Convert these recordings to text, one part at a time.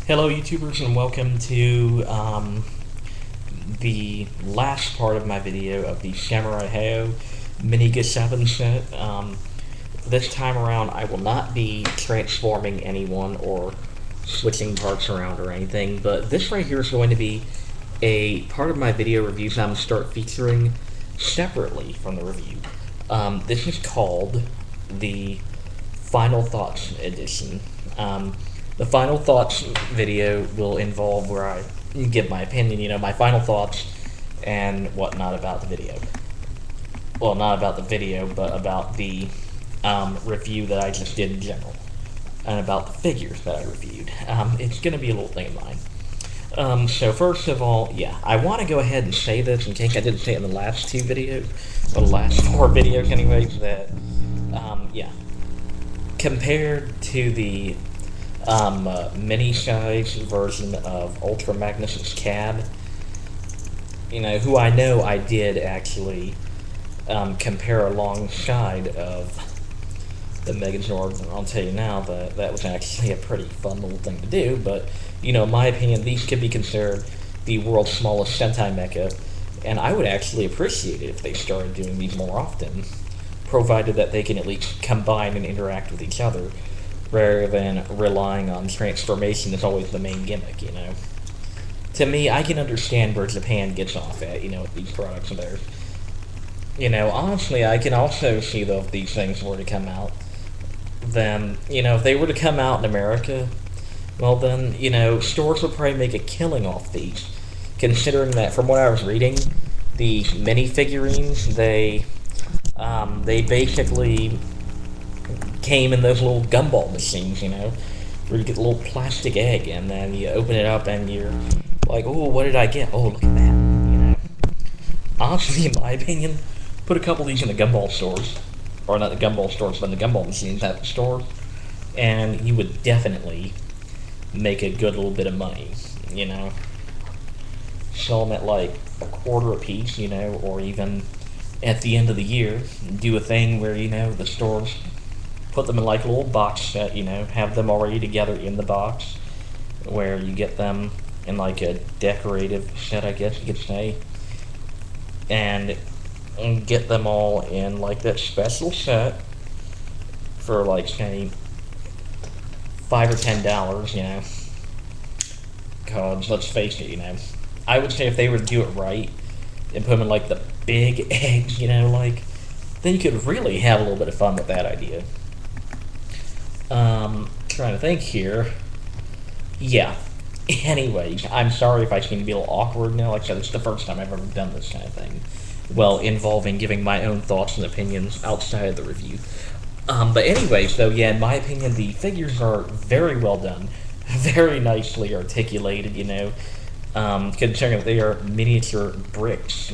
Hello YouTubers and welcome to the last part of my video of the Samurai HaOh mini Gashapon set. This time around I will not be transforming anyone or switching parts around or anything, but this right here is going to be a part of my video reviews I'm going to start featuring separately from the review. This is called the Final Thoughts Edition. The Final Thoughts video will involve where I give my opinion, my final thoughts and whatnot about the video. Well, not about the video, but about the review that I just did in general. And about the figures that I reviewed. It's going to be a little thing of mine. So first of all, I want to go ahead and say this in case I didn't say it in the last two videos, or the last four videos anyways, that, compared to the mini-size version of Ultra Magnus's Cab, who I know I did actually compare alongside of the Megazord, and I'll tell you now that that was actually a pretty fun little thing to do, but, in my opinion, these could be considered the world's smallest Sentai mecha, and I would actually appreciate it if they started doing these more often, provided that they can at least combine and interact with each other, rather than relying on transformation as always the main gimmick, To me, I can understand where Japan gets off at, with these products of theirs. Honestly, I can also see, though, if these things were to come out, then, if they were to come out in America, well then, stores would probably make a killing off these, considering that, from what I was reading, these mini-figurines, they basically came in those little gumball machines, where you get a little plastic egg, and then you open it up, and you're like, oh, what did I get? Oh, look at that, Honestly, in my opinion, put a couple of these in the gumball stores, or not the gumball stores, but the gumball machines at the store, and you would definitely make a good little bit of money, Sell them at like a quarter a piece, or even at the end of the year, do a thing where, the stores put them in like a little box set, have them already together in the box, where you get them in like a decorative set, I guess you could say, and get them all in like that special set for like, say, $5 or $10, because let's face it, I would say if they were to do it right and put them in like the big eggs, then you could really have a little bit of fun with that idea. Trying to think here. Anyways, I'm sorry if I seem to be a little awkward now. Like I said, it's the first time I've ever done this kind of thing. Well, involving giving my own thoughts and opinions outside of the review. But anyways, though, in my opinion, the figures are very well done. Very nicely articulated, considering that they are miniature bricks,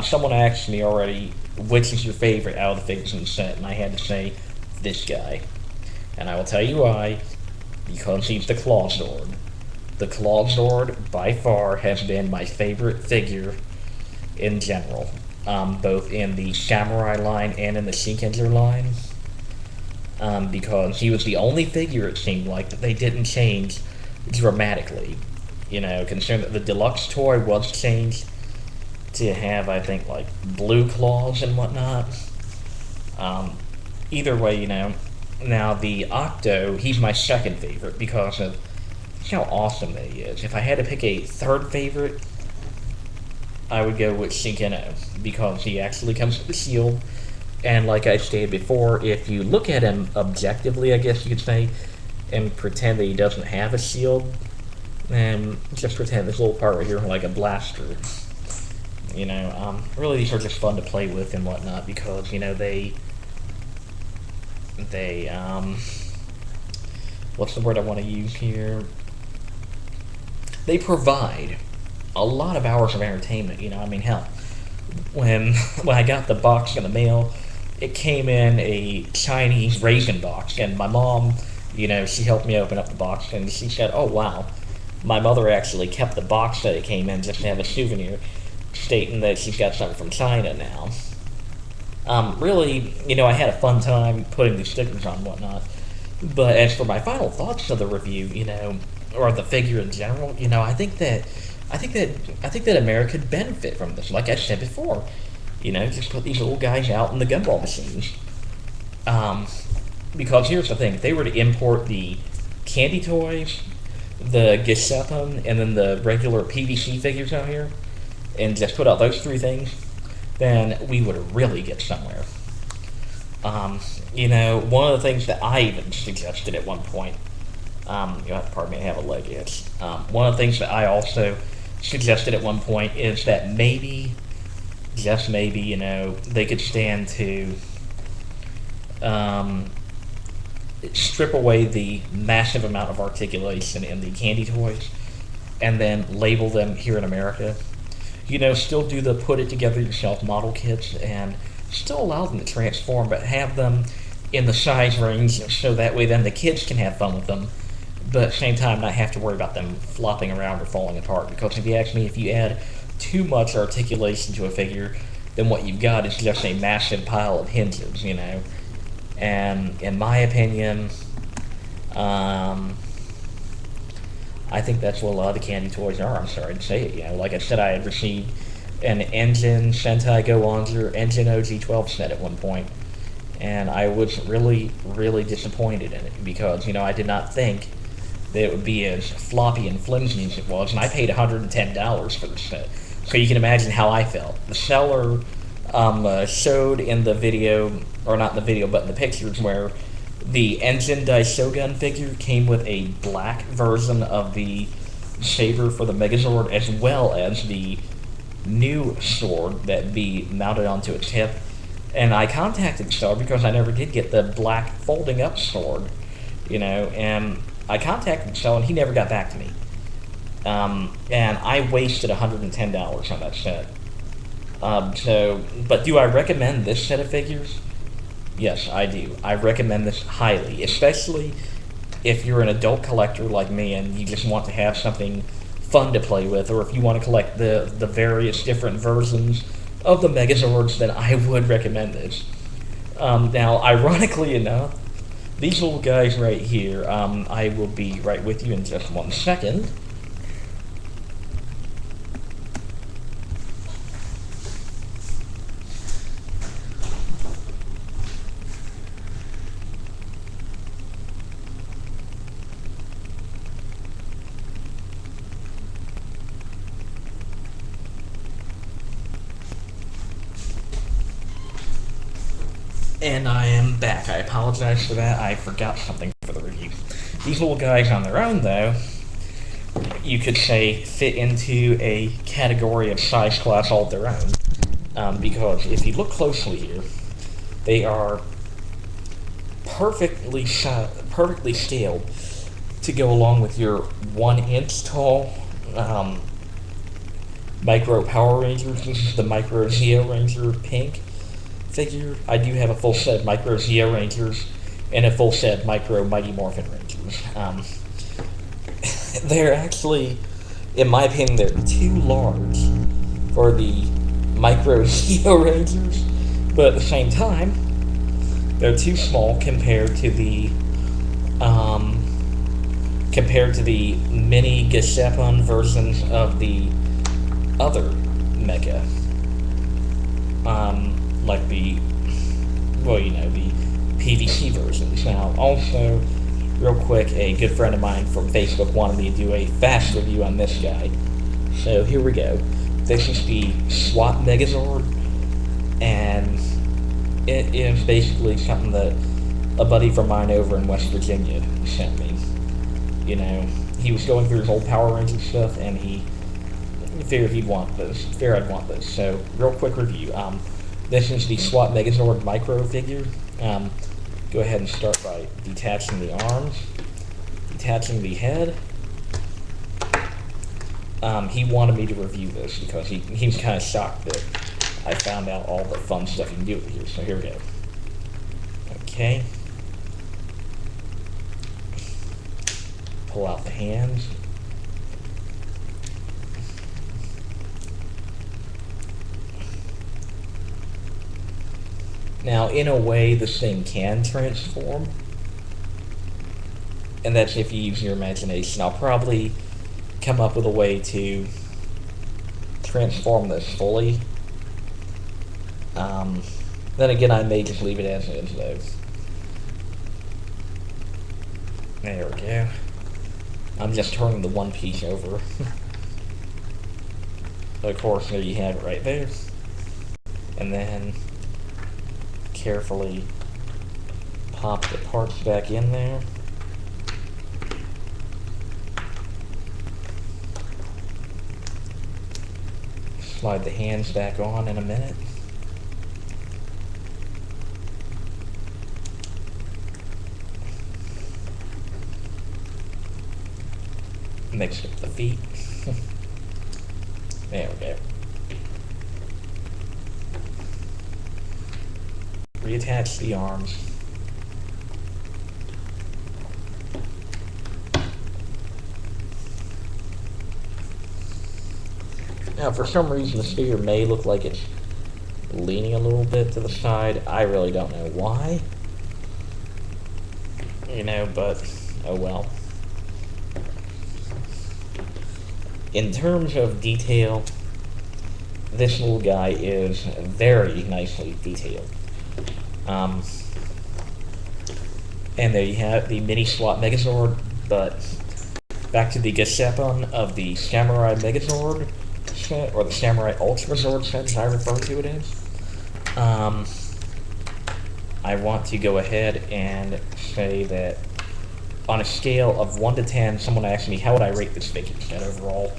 Someone asked me already, which is your favorite out of the figures in the set, and I had to say, this guy. And I will tell you why, because he's the Clawzord. The Clawzord, by far, has been my favorite figure in general, both in the Samurai line and in the Shinkenger line, because he was the only figure, it seemed like, that they didn't change dramatically. Considering that the deluxe toy was changed to have, I think, like, blue claws and whatnot. Either way, now the Octo, he's my second favorite because of how awesome that he is. If I had to pick a third favorite, I would go with Shinkeno, because he actually comes with a shield, and like I stated before, if you look at him objectively, I guess you could say, and pretend that he doesn't have a shield, and just pretend this little part right here like a blaster. Really these are just fun to play with and whatnot, because, they what's the word I want to use here? They provide a lot of hours of entertainment, hell, when I got the box in the mail, it came in a Chinese raisin box, and my mom, she helped me open up the box, and she said, oh wow, my mother actually kept the box that it came in just to have a souvenir, stating that she's got something from China now. Really, I had a fun time putting these stickers on and whatnot, but as for my final thoughts of the review, or the figure in general, you know, I think that America could benefit from this. Like I said before, you know, just put these little guys out in the gumball machines. Um, because here's the thing: if they were to import the candy toys, the Gashapon, and then the regular PVC figures out here, and just put out those three things, then we would really get somewhere. You know, one of the things that I even suggested at one point, you have to pardon me, I have a leg itch. One of the things that I also suggested at one point is that maybe, just maybe, you know, they could stand to strip away the massive amount of articulation in the candy toys and then label them here in America. You know, still do the put it together yourself model kits and still allow them to transform, but have them in the size range so that way then the kids can have fun with them, but at the same time not have to worry about them flopping around or falling apart. Because if you ask me, if you add too much articulation to a figure, then what you've got is just a massive pile of hinges, you know. And in my opinion, I think that's what a lot of the candy toys are. I'm sorry to say it. You know, like I said, I had received an Engine Sentai Go Onzer Engine OG12 set at one point, and I was really, really disappointed in it because, you know, I did not think that it would be as floppy and flimsy as it was, and I paid $110 for the set. So you can imagine how I felt. The seller showed in the video, or not in the video, but in the pictures, where the Engine Daisogun figure came with a black version of the saber for the Megazord, as well as the new sword that be mounted onto its hip. And I contacted the seller because I never did get the black folding up sword, you know, and I contacted the seller and he never got back to me. And I wasted $110 on that set. But do I recommend this set of figures? Yes, I do. I recommend this highly, especially if you're an adult collector like me and you just want to have something fun to play with, or if you want to collect the various different versions of the Megazords, then I would recommend this. Now, ironically enough, these little guys right here, I will be right with you in just 1 second. And I am back. I apologize for that. I forgot something for the review. These little guys on their own, though, you could say fit into a category of size class all their own. Because if you look closely here, they are perfectly scaled to go along with your 1 inch tall Micro Power Rangers. This is the Micro Zeo Ranger pink figure. I do have a full set of Micro Zeo Rangers and a full set of Micro Mighty Morphin Rangers. They're actually, in my opinion, they're too large for the Micro Zeo Rangers, but at the same time, they're too small compared to the mini Gashapon versions of the other mecha. Like the, well, you know, the PVC versions. Now, also, real quick, a good friend of mine from Facebook wanted me to do a fast review on this guy. So, here we go. This is the SWAT Megazord, and it is basically something that a buddy from mine over in West Virginia sent me. You know, he was going through his old Power Ranger stuff, and he figured I'd want this. So, real quick review. This is the SWAT Megazord micro figure. Go ahead and start by detaching the arms, detaching the head. He wanted me to review this because he was kind of shocked that I found out all the fun stuff you can do with it here. So here we go. Okay. Pull out the hands. Now, in a way, this thing can transform. and that's if you use your imagination. I'll probably come up with a way to transform this fully. Then again, I may just leave it as is, though. There we go. I'm just turning the one piece over. Of course, there you have it right there. And then carefully pop the parts back in there. Slide the hands back on in a minute. Mix up the feet. There we go. Reattach the arms. Now, for some reason, this figure may look like it's leaning a little bit to the side. I really don't know why. You know, but oh well. In terms of detail, this little guy is very nicely detailed. And there you have the mini SWAT Megazord, but back to the Gashapon of the Samurai Megazord set, or the Samurai Ultra Zord set as I refer to it as. I want to go ahead and say that on a scale of 1 to 10, someone asked me, how would I rate this figure set overall?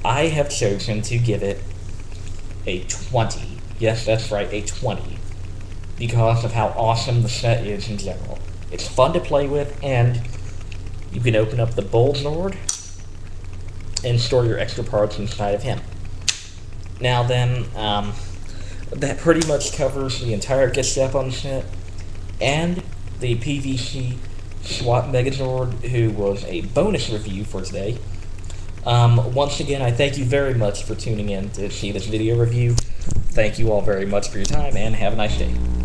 I have chosen to give it a 20. Yes, that's right, a 20. Because of how awesome the set is in general. It's fun to play with, and you can open up the Bold Zord and store your extra parts inside of him. Now then, that pretty much covers the entire Gashapon set and the PVC SWAT Megazord, who was a bonus review for today. Once again, I thank you very much for tuning in to see this video review. Thank you all very much for your time, and have a nice day.